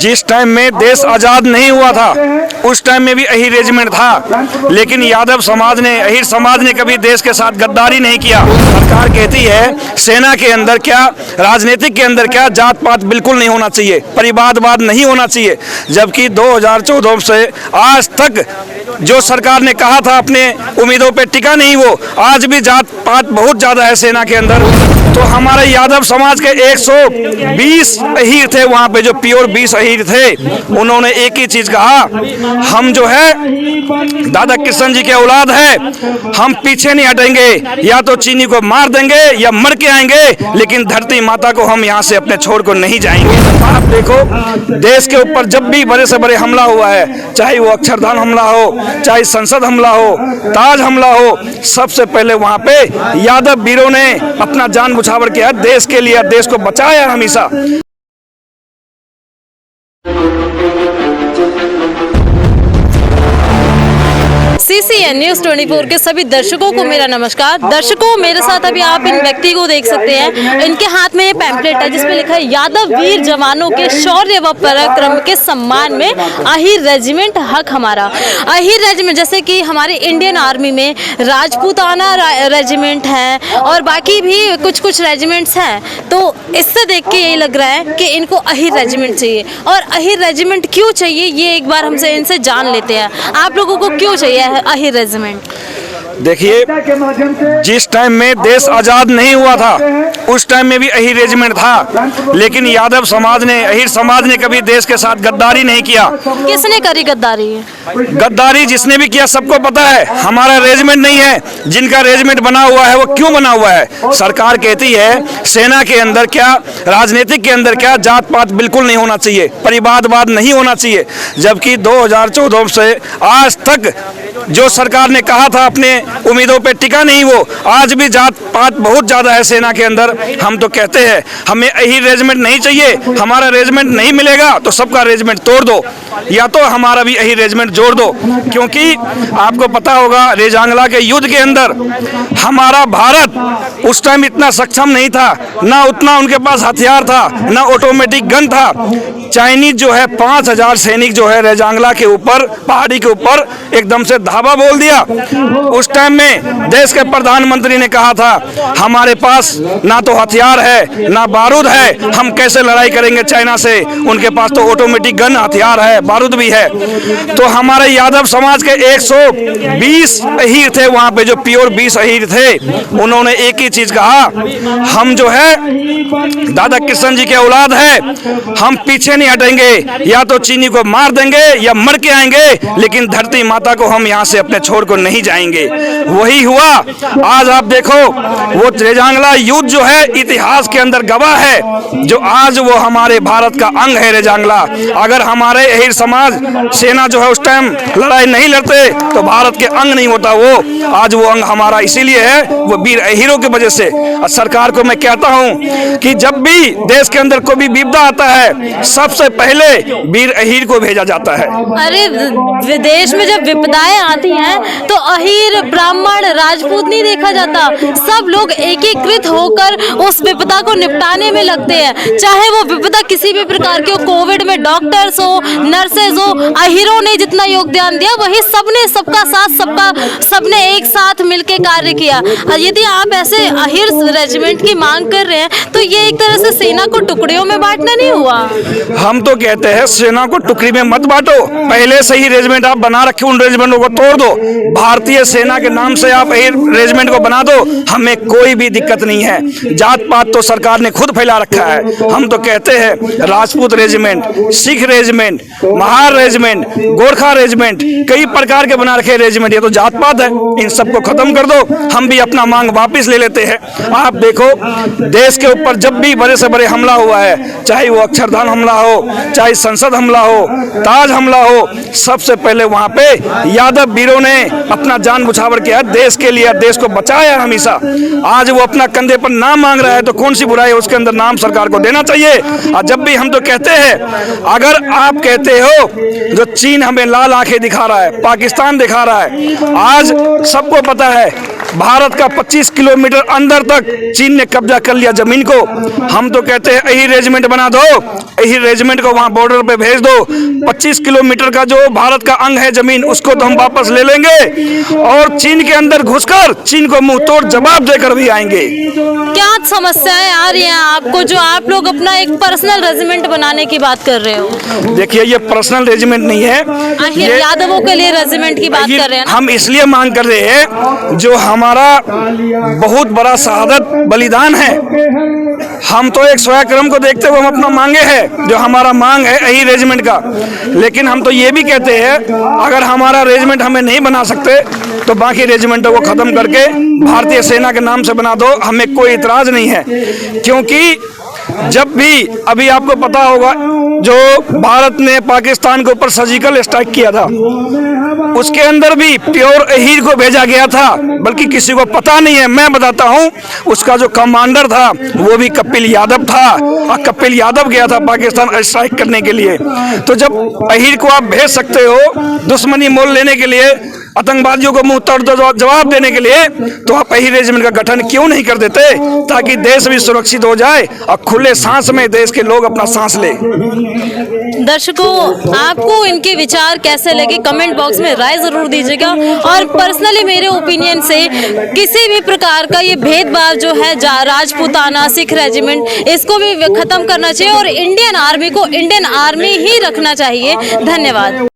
जिस टाइम में देश आजाद नहीं हुआ था उस टाइम में भी अहीर रेजिमेंट था, लेकिन यादव समाज ने, अहीर समाज ने कभी देश के साथ गद्दारी नहीं किया। सरकार कहती है सेना के अंदर क्या, राजनीतिक के अंदर क्या, जात पात बिल्कुल नहीं होना चाहिए, परिवारवाद नहीं होना चाहिए, जबकि 2014 से आज तक जो सरकार ने कहा था अपने उम्मीदों पे टिका नहीं। वो आज भी जात पात बहुत ज्यादा है सेना के अंदर। तो हमारे यादव समाज के 120 अहीर थे वहां पे, जो प्योर 20 अहीर थे, उन्होंने एक ही चीज कहा, हम जो है दादा किशन जी के औलाद है, हम पीछे नहीं हटेंगे, या तो चीनी को मार देंगे या मर के आएंगे, लेकिन धरती माता को हम यहाँ से अपने छोड़ को नहीं जाएंगे। आप देखो देश के ऊपर जब भी बड़े से बड़े हमला हुआ है, चाहे वो अक्षरधाम हमला हो, चाहे संसद हमला हो, ताज हमला हो, सबसे पहले वहां पे यादव वीरों ने अपना जान न्यौछावर किया, देश के लिए, देश को बचाया हमेशा। CCN न्यूज़ 24 के सभी दर्शकों को मेरा नमस्कार। दर्शकों, मेरे साथ अभी आप इन व्यक्ति को देख सकते हैं। इनके हाथ में ये पैम्पलेट है जिसमें लिखा है यादव वीर जवानों के शौर्य व पराक्रम के सम्मान में अहीर रेजिमेंट हक हमारा। अहीर रेजिमेंट जैसे कि हमारे इंडियन आर्मी में राजपूताना रेजिमेंट है और बाकी भी कुछ कुछ रेजिमेंट्स हैं, तो इससे देख के यही लग रहा है कि इनको अहीर रेजिमेंट चाहिए। और अहीर रेजिमेंट क्यों चाहिए ये एक बार हमसे इनसे जान लेते हैं। आप लोगों को क्यों चाहिए अहीर रेजिमेंट? देखिए, जिस टाइम में देश आजाद नहीं हुआ था उस टाइम में भी अहीर रेजिमेंट था, लेकिन यादव समाज ने, अहीर समाज ने कभी देश के साथ गद्दारी नहीं किया। किसने करी गद्दारी? गद्दारी जिसने भी किया सबको पता है। हमारा रेजिमेंट नहीं है, जिनका रेजिमेंट बना हुआ है वो क्यों बना हुआ है? सरकार कहती है सेना के अंदर क्या, राजनीतिक के अंदर क्या, जात पात बिल्कुल नहीं होना चाहिए, परिवारवाद नहीं होना चाहिए, जबकि 2014 से आज तक जो सरकार ने कहा था अपने उम्मीदों पे टिका नहीं। वो आज भी जात पात बहुत ज्यादा है सेना के अंदर। हम तो कहते हैं हमें अहीर रेजिमेंट नहीं चाहिए, हमारा रेजिमेंट नहीं मिलेगा तो सबका रेजिमेंट तोड़ दो, या तो हमारा भी अहीर रेजिमेंट जोड़ दो। क्योंकि आपको पता होगा रेजांगला के युद्ध के अंदर हमारा भारत उस टाइम इतना सक्षम नहीं था, ना उतना उनके पास हथियार था, ना ऑटोमेटिक गन था। चाइनीज जो है 5000 सैनिक जो है रेजांगला के ऊपर, पहाड़ी के ऊपर एकदम से धावा बोल दिया। उस टाइम में देश के प्रधानमंत्री ने कहा था हमारे पास ना तो हथियार है ना बारूद है, हम कैसे लड़ाई करेंगे चाइना से, उनके पास तो ऑटोमेटिक गन हथियार है, बारूद भी है। तो हमारे यादव समाज के 120 अहीर थे वहां पे, जो प्योर 20 अहीर थे, उन्होंने एक ही चीज कहा, हम जो है दादा किशन जी के औलाद है, हम पीछे नहीं हटेंगे, या तो चीनी को मार देंगे या मर के आएंगे, लेकिन धरती माता को हम यहाँ से अपने छोड़ को नहीं जाएंगे। वही हुआ। आज आप देखो वो रेजांगला युद्ध जो है इतिहास के अंदर गवाह है, जो आज वो हमारे भारत का अंग है रेजांगला। अगर हमारे अहीर समाज सेना जो है उस टाइम लड़ाई नहीं लड़ते तो भारत के अंग नहीं होता वो। आज वो अंग हमारा इसीलिए है, वो वीर अहीरों की वजह से। सरकार को मैं कहता हूं कि जब भी देश के अंदर कोई भी विपदा आता है सबसे पहले वीर अहीर को भेजा जाता है। अरे विदेश में जब विपदाएं आती हैं तो अहीर, ब्राह्मण, राजपूत नहीं देखा जाता, सब लोग एकीकृत होकर उस विपदा को निपटाने में लगते हैं। चाहे वो विपदा किसी भी प्रकार की हो, कोविड में डॉक्टर्स हो, नर्सेज हो, अहीरों ने जितना योगदान दिया वही सबने, सबका साथ, सबने एक साथ मिलकर कार्य किया। यदि आप ऐसे अहीर रेजिमेंट की मांग कर रहे हैं तो ये एक तरह से सेना को टुकड़ियों में बांटना नहीं हुआ? हम तो कहते हैं सेना को टुकड़ी में मत बांटो, पहले से ही रेजिमेंट आप बना रखे, उन रेजिमेंटों को तोड़ दो, भारतीय सेना के नाम से आप रेजिमेंट को बना दो, हमें कोई भी दिक्कत नहीं है। जात पात तो सरकार ने खुद फैला रखा है। हम तो कहते हैं Rajput regiment, Sikh regiment, Mahar regiment, Gorkha regiment, कई प्रकार के बना रखे रेजिमेंट, ये तो जात पात है, इन सबको खत्म कर दो, हम भी अपना मांग वापिस ले लेते हैं। आप देखो देश के ऊपर जब भी बड़े से बड़े हमला हुआ है, चाहे वो अक्षरधाम हमला हो, चाहे संसद हमला हो, ताज हमला हो, सबसे पहले वहां पे यादव वीरों ने अपना जान न्यौछावर किया, देश के लिए, देश को बचाया हमेशा। आज वो अपना कंधे पर नाम मांग रहा है तो कौन सी बुराई है, उसके अंदर नाम सरकार को देना चाहिए। और जब भी हम तो कहते हैं, अगर आप कहते हो जो चीन हमें लाल आंखें दिखा रहा है, पाकिस्तान दिखा रहा है, आज सबको पता है भारत का 25 किलोमीटर अंदर तक चीन ने कब्जा कर लिया जमीन को। हम तो कहते हैं यही रेजिमेंट बना दो, यही रेजिमेंट को वहां बॉर्डर पे भेज दो। 25 किलोमीटर का जो भारत का अंग है जमीन, उसको तो हम वापस ले लेंगे और चीन के अंदर घुसकर चीन को मुंह तोड़ जवाब देकर भी आएंगे। क्या समस्याएं आ रही हैं आपको जो आप लोग अपना एक पर्सनल रेजिमेंट बनाने की बात कर रहे हो? देखिए, ये पर्सनल रेजिमेंट नहीं है, आखिर यादवों के लिए रेजिमेंट की बात कर रहे हैं ना? हम इसलिए मांग कर रहे हैं जो हमारा बहुत बड़ा शहादत बलिदान है। हम तो एक स्वयंक्रम को देखते हुए हम अपना मांगे हैं, जो हमारा मांग है यही रेजिमेंट का। लेकिन हम तो ये भी कहते हैं अगर हमारा रेजिमेंट हमें नहीं बना सकते तो बाकी रेजिमेंटों को खत्म करके भारतीय सेना के नाम से बना दो, हमें कोई इतराज नहीं है। क्योंकि जब भी अभी आपको पता होगा जो भारत ने पाकिस्तान के ऊपर सर्जिकल स्ट्राइक किया था, उसके अंदर भी प्योर अहीर को भेजा गया था, बल्कि किसी को पता नहीं है। मैं बताता हूं, उसका जो कमांडर था वो भी कपिल यादव था, और कपिल यादव गया था पाकिस्तान स्ट्राइक करने के लिए। तो जब अहीर को आप भेज सकते हो दुश्मनी मोल लेने के लिए, आतंकवादियों को मुंह तोड़ जवाब देने के लिए, तो आप यही रेजिमेंट का गठन क्यों नहीं कर देते, ताकि देश भी सुरक्षित हो जाए और खुले सांस में देश के लोग अपना सांस ले। दर्शकों, आपको इनके विचार कैसे लगे कमेंट बॉक्स में राय जरूर दीजिएगा। और पर्सनली मेरे ओपिनियन से किसी भी प्रकार का ये भेदभाव जो है राजपूताना सिख रेजिमेंट, इसको भी खत्म करना चाहिए और इंडियन आर्मी को इंडियन आर्मी ही रखना चाहिए। धन्यवाद।